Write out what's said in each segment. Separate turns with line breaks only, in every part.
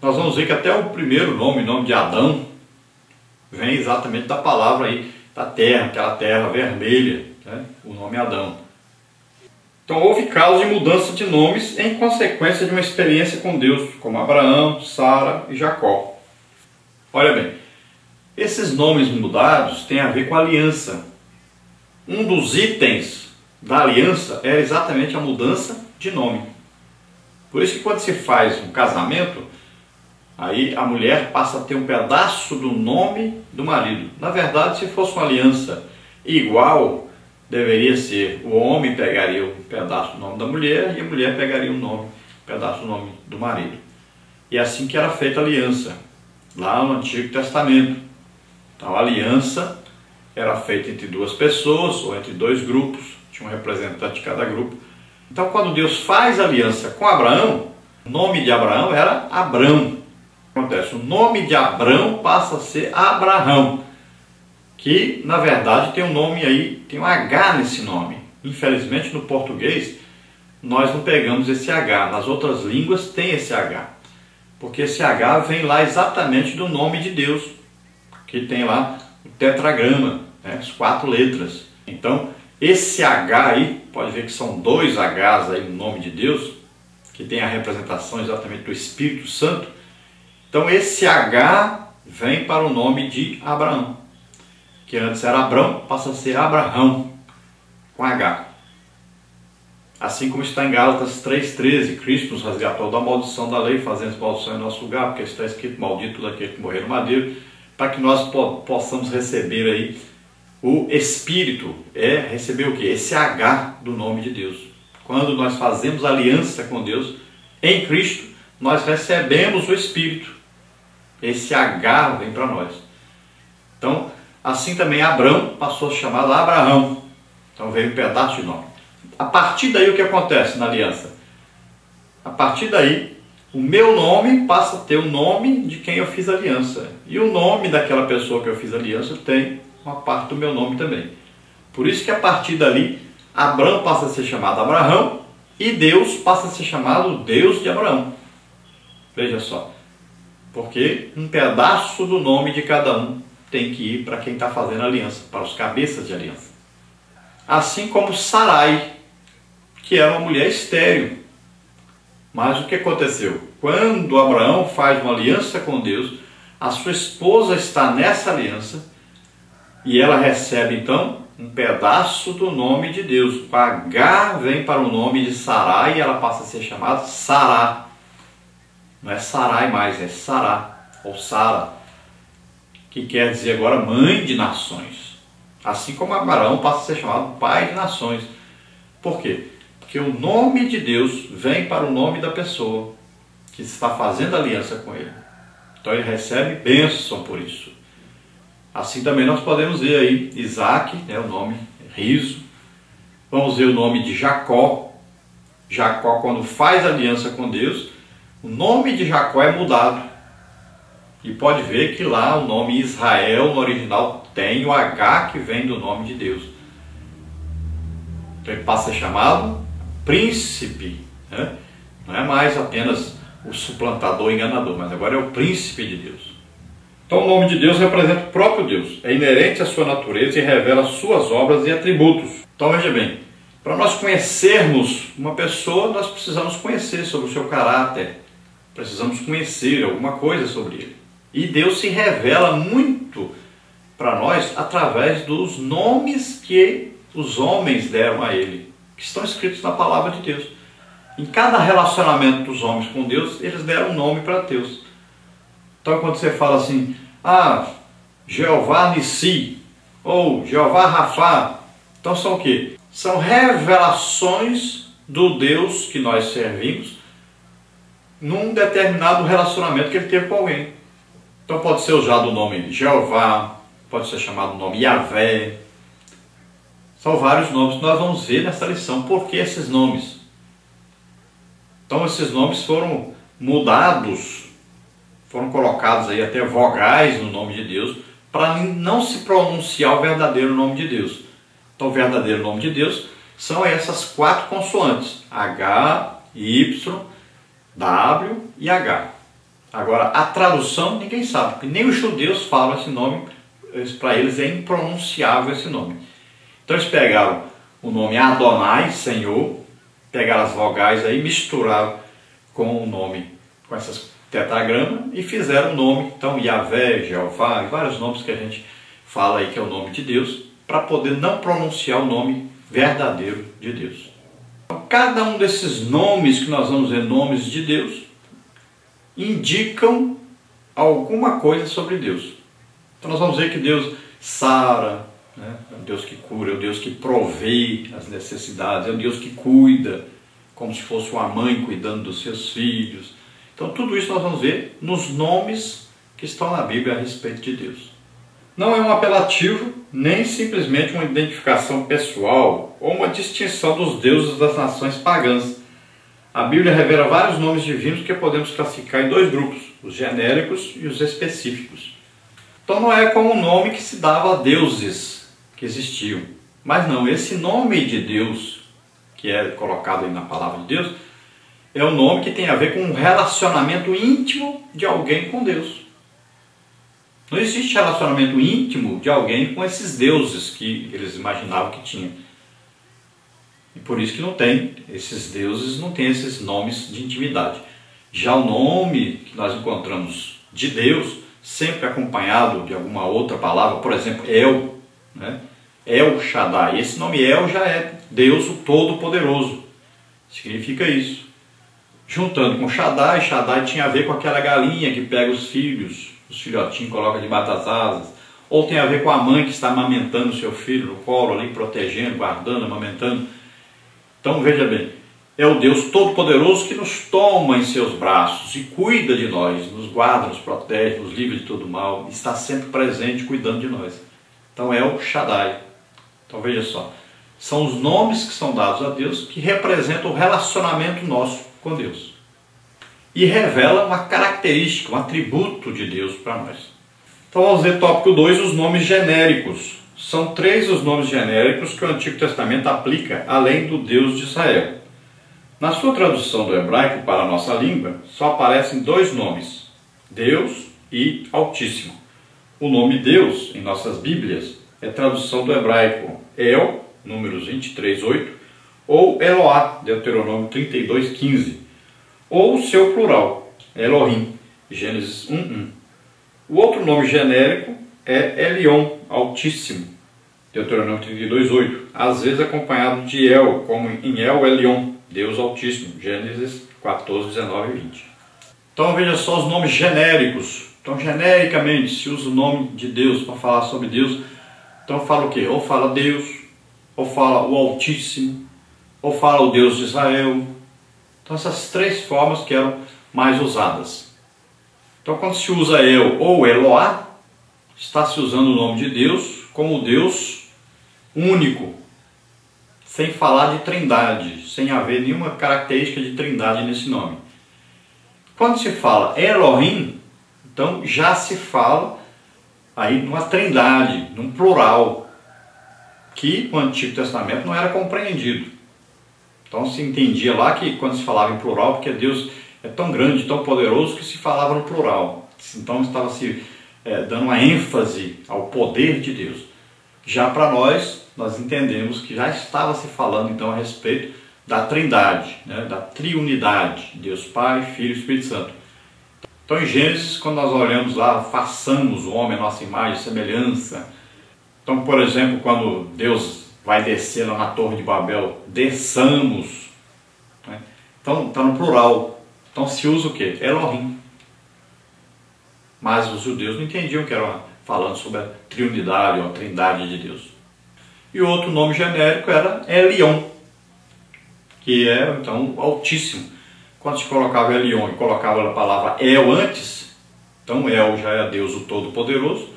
nós vamos ver que até o primeiro nome, o nome de Adão, vem exatamente da palavra aí, da terra, aquela terra vermelha, né? O nome Adão. Então houve casos de mudança de nomes em consequência de uma experiência com Deus, como Abraão, Sara e Jacó. Olha bem, esses nomes mudados têm a ver com a aliança. Um dos itens da aliança era exatamente a mudança de nome. Por isso que quando se faz um casamento, aí a mulher passa a ter um pedaço do nome do marido. Na verdade, se fosse uma aliança igual, deveria ser o homem pegaria um pedaço do nome da mulher e a mulher pegaria um pedaço do nome do marido. E é assim que era feita a aliança, lá no Antigo Testamento. Então a aliança era feita entre duas pessoas ou entre dois grupos, tinha um representante de cada grupo. Então quando Deus faz aliança com Abraão, o nome de Abraão era Abrão. O que acontece? O nome de Abrão passa a ser Abraão, que na verdade tem um nome aí, tem um H nesse nome. Infelizmente no português nós não pegamos esse H, nas outras línguas tem esse H, porque esse H vem lá exatamente do nome de Deus, que tem lá o tetragrama, né, as 4 letras. Então esse H aí, pode ver que são 2 Hs aí no nome de Deus, que tem a representação exatamente do Espírito Santo. Então esse H vem para o nome de Abraão, que antes era Abrão, passa a ser Abraão, com H. Assim como está em Gálatas 3,13, Cristo nos resgatou da maldição da lei, fazendo maldição em nosso lugar, porque está escrito, maldito daquele que morreu no madeiro, para que nós possamos receber aí o Espírito. Receber o quê? Esse H do nome de Deus. Quando nós fazemos aliança com Deus, em Cristo, nós recebemos o Espírito. Esse H vem para nós. Então, assim também Abrão passou a ser chamado Abraão. Então veio um pedaço de nome. A partir daí o que acontece na aliança? A partir daí, o meu nome passa a ter o nome de quem eu fiz aliança. E o nome daquela pessoa que eu fiz aliança tem uma parte do meu nome também. Por isso que a partir dali, Abrão passa a ser chamado Abraão e Deus passa a ser chamado Deus de Abraão. Veja só. Porque um pedaço do nome de cada um tem que ir para quem está fazendo aliança, para os cabeças de aliança. Assim como Sarai, que era uma mulher estéril. Mas o que aconteceu? Quando Abraão faz uma aliança com Deus, a sua esposa está nessa aliança e ela recebe então um pedaço do nome de Deus. O H vem para o nome de Sarai e ela passa a ser chamada Sará. Não é Sarai mais, é Sará ou Sara, que quer dizer agora mãe de nações. Assim como Abraão passa a ser chamado pai de nações. Por quê? Porque o nome de Deus vem para o nome da pessoa que está fazendo aliança com ele. Então ele recebe bênção por isso. Assim também nós podemos ver aí Isaac, né, o nome riso. Vamos ver o nome de Jacó. Jacó, quando faz aliança com Deus, o nome de Jacó é mudado. E pode ver que lá o nome Israel no original tem o H que vem do nome de Deus. Então ele passa a ser chamado príncipe, né? Não é mais apenas o suplantador enganador, mas agora é o príncipe de Deus. Então o nome de Deus representa o próprio Deus, é inerente à sua natureza e revela suas obras e atributos. Então veja bem, para nós conhecermos uma pessoa, nós precisamos conhecer sobre o seu caráter, precisamos conhecer alguma coisa sobre ele. E Deus se revela muito para nós através dos nomes que os homens deram a ele, que estão escritos na palavra de Deus. Em cada relacionamento dos homens com Deus, eles deram um nome para Deus. Então quando você fala assim, Jeová Nissi, ou Jeová Rafá, então são o quê? São revelações do Deus que nós servimos num determinado relacionamento que ele teve com alguém. Então pode ser usado o nome Jeová, pode ser chamado o nome Yahvé. São vários nomes que nós vamos ver nessa lição. Por que esses nomes? Então esses nomes foram mudados, foram colocados aí até vogais no nome de Deus, para não se pronunciar o verdadeiro nome de Deus. Então o verdadeiro nome de Deus são essas 4 consoantes, H, Y, W e H. Agora, a tradução ninguém sabe, porque nem os judeus falam esse nome, para eles é impronunciável esse nome. Então eles pegaram o nome Adonai, Senhor, pegaram as vogais aí, misturaram com o nome, com essas tetragramas e fizeram o nome, então Yahvé, Jeová, vários nomes que a gente fala aí que é o nome de Deus, para poder não pronunciar o nome verdadeiro de Deus. Então, cada um desses nomes que nós vamos ver, nomes de Deus, indicam alguma coisa sobre Deus. Então nós vamos ver que Deus sara, né? É o Deus que cura, é o Deus que provê as necessidades, é o Deus que cuida, como se fosse uma mãe cuidando dos seus filhos. Então tudo isso nós vamos ver nos nomes que estão na Bíblia a respeito de Deus. Não é um apelativo, nem simplesmente uma identificação pessoal ou uma distinção dos deuses das nações pagãs. A Bíblia revela vários nomes divinos que podemos classificar em dois grupos, os genéricos e os específicos. Então não é como um nome que se dava a deuses que existiam. Mas não, esse nome de Deus, que é colocado aí na palavra de Deus, é um nome que tem a ver com um relacionamento íntimo de alguém com Deus. Não existe relacionamento íntimo de alguém com esses deuses que eles imaginavam que tinha. E por isso que não tem, esses deuses não têm esses nomes de intimidade. Já o nome que nós encontramos de Deus, sempre acompanhado de alguma outra palavra, por exemplo, El, né? El Shaddai. Esse nome El já é Deus o Todo-Poderoso. Significa isso. Juntando com Shaddai, Shaddai tinha a ver com aquela galinha que pega os filhos, os filhotinhos, coloca debaixo das asas. Ou tem a ver com a mãe que está amamentando o seu filho no colo, ali protegendo, guardando, amamentando. Então veja bem, é o Deus Todo-Poderoso que nos toma em seus braços e cuida de nós, nos guarda, nos protege, nos livra de todo mal, está sempre presente cuidando de nós. Então é o Shaddai. Então veja só, são os nomes que são dados a Deus que representam o relacionamento nosso com Deus. E revela uma característica, um atributo de Deus para nós. Então vamos ver tópico 2, os nomes genéricos. São 3 os nomes genéricos que o Antigo Testamento aplica além do Deus de Israel. Na sua tradução do hebraico para a nossa língua, só aparecem 2 nomes, Deus e Altíssimo. O nome Deus, em nossas Bíblias, é tradução do hebraico El, Números 23:8, ou Eloá, Deuteronômio 32:15, ou o seu plural, Elohim, Gênesis 1:1. O outro nome genérico é Elion, Altíssimo, Deuteronômio 32:8, às vezes acompanhado de El, como em El Elion, Deus Altíssimo, Gênesis 14:19 e 20. Então veja só os nomes genéricos. Então genericamente se usa o nome de Deus para falar sobre Deus. Então fala o quê? Ou fala Deus, ou fala o Altíssimo, ou fala o Deus de Israel. Então essas 3 formas que eram mais usadas. Então quando se usa El ou Eloá, está se usando o nome de Deus como Deus único, sem falar de trindade, sem haver nenhuma característica de trindade nesse nome. Quando se fala Elohim, então já se fala aí numa trindade, num plural, que no Antigo Testamento não era compreendido. Então se entendia lá que quando se falava em plural, porque Deus é tão grande, tão poderoso, que se falava no plural. Então estava se dando uma ênfase ao poder de Deus. Já para nós entendemos que já estava se falando então a respeito da trindade, né, da triunidade, Deus Pai, Filho e Espírito Santo. Então em Gênesis, quando nós olhamos lá, façamos o homem a nossa imagem e semelhança. Então, por exemplo, quando Deus vai descer lá na Torre de Babel, desçamos, né? Então está no plural. Então se usa o quê? Elohim. Mas os judeus não entendiam que era falando sobre a triunidade ou a trindade de Deus. E o outro nome genérico era Elion, que é então Altíssimo. Quando se colocava Elion e colocava a palavra El antes, então El já é Deus o Todo-Poderoso,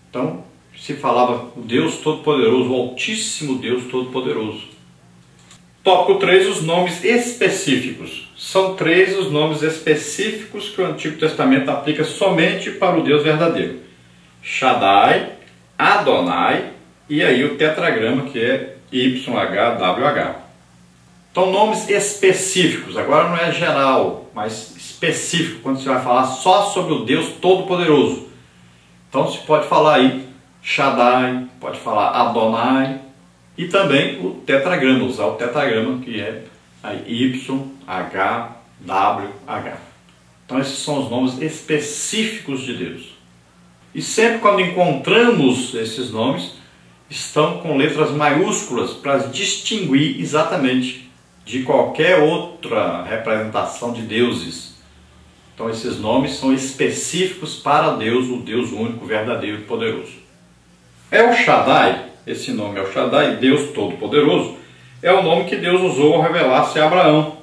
então se falava o Deus Todo-Poderoso, o Altíssimo Deus Todo-Poderoso. Tópico 3, os nomes específicos. São 3 os nomes específicos que o Antigo Testamento aplica somente para o Deus verdadeiro. Shaddai, Adonai e aí o tetragrama que é YHWH. Então nomes específicos, agora não é geral, mais específico, quando você vai falar só sobre o Deus Todo-Poderoso. Então você pode falar aí Shaddai, pode falar Adonai e também o tetragrama, usar o tetragrama que é aí YHWH. Então esses são os nomes específicos de Deus. E sempre quando encontramos esses nomes, estão com letras maiúsculas para distinguir exatamente de qualquer outra representação de deuses. Então esses nomes são específicos para Deus, o Deus único, verdadeiro e poderoso. El Shaddai, esse nome El Shaddai, Deus Todo-Poderoso, é o nome que Deus usou ao revelar-se a Abraão.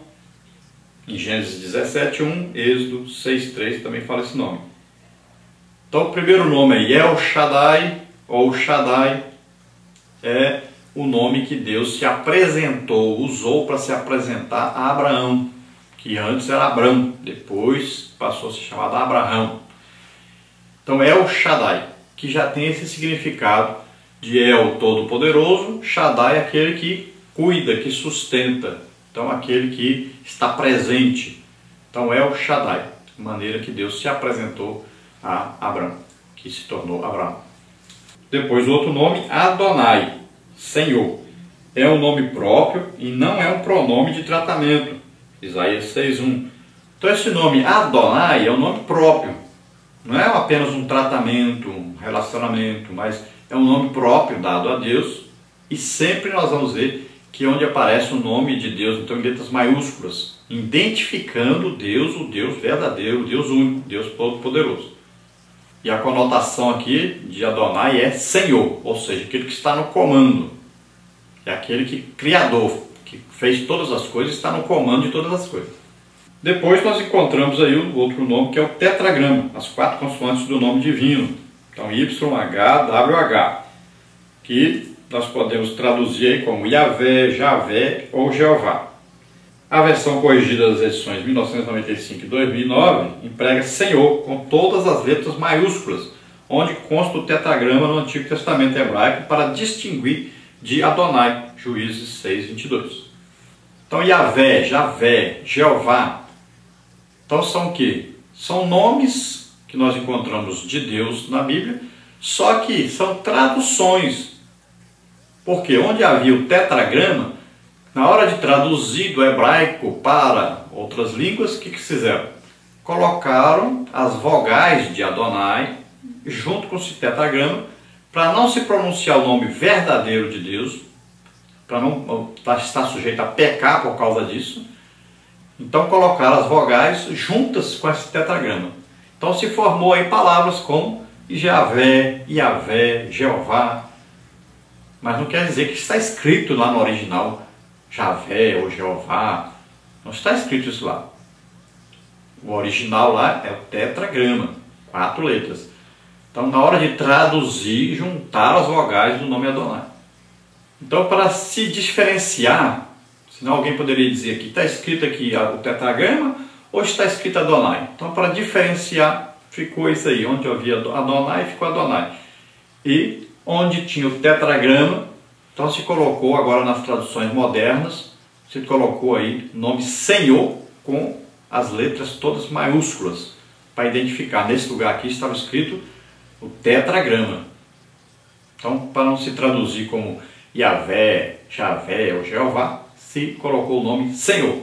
Em Gênesis 17:1, Êxodo 6:3 também fala esse nome. Então o primeiro nome é El Shaddai, ou Shaddai, é o nome que Deus se apresentou, usou para se apresentar a Abraão, que antes era Abrão, depois passou a ser chamado Abraão. Então El Shaddai, que já tem esse significado de El Todo-Poderoso, Shaddai é aquele que cuida, que sustenta, então aquele que está presente. Então El Shaddai, de maneira que Deus se apresentou a Abrão, que se tornou Abraão. Depois o outro nome, Adonai, Senhor. É um nome próprio e não é um pronome de tratamento. Isaías 6:1. Então esse nome Adonai é um nome próprio. Não é apenas um tratamento, um relacionamento, mas é um nome próprio dado a Deus. E sempre nós vamos ver que onde aparece o nome de Deus, então em letras maiúsculas, identificando Deus, o Deus verdadeiro, o Deus único, Deus Todo-Poderoso. E a conotação aqui de Adonai é Senhor, ou seja, aquele que está no comando. É aquele que criador, que fez todas as coisas, está no comando de todas as coisas. Depois nós encontramos aí o outro nome que é o tetragrama, as 4 consoantes do nome divino. Então YHWH, que nós podemos traduzir aí como Yahvé, Javé ou Jeová. A versão corrigida das edições 1995 e 2009 emprega Senhor com todas as letras maiúsculas, onde consta o tetragrama no Antigo Testamento hebraico para distinguir de Adonai, Juízes 6:22. Então Yahvé, Javé, Jeová, então são o quê? São nomes que nós encontramos de Deus na Bíblia, só que são traduções, porque onde havia o tetragrama, na hora de traduzir do hebraico para outras línguas, o que fizeram? Colocaram as vogais de Adonai junto com esse tetragrama para não se pronunciar o nome verdadeiro de Deus, para não estar sujeito a pecar por causa disso. Então colocaram as vogais juntas com esse tetragrama. Então se formou aí palavras como Javé, Yahvé, Jeová, mas não quer dizer que está escrito lá no original Javé ou Jeová, não está escrito isso lá. O original lá é o tetragrama, 4 letras. Então na hora de traduzir, juntaram as vogais do nome Adonai. Então para se diferenciar, senão alguém poderia dizer que está escrito aqui o tetragrama ou está escrito Adonai. Então para diferenciar ficou isso aí, onde havia Adonai ficou Adonai. E onde tinha o tetragrama, então se colocou agora nas traduções modernas, se colocou aí o nome Senhor com as letras todas maiúsculas, para identificar. Nesse lugar aqui estava escrito o tetragrama. Então para não se traduzir como Yahvé, Javé ou Jeová, se colocou o nome Senhor.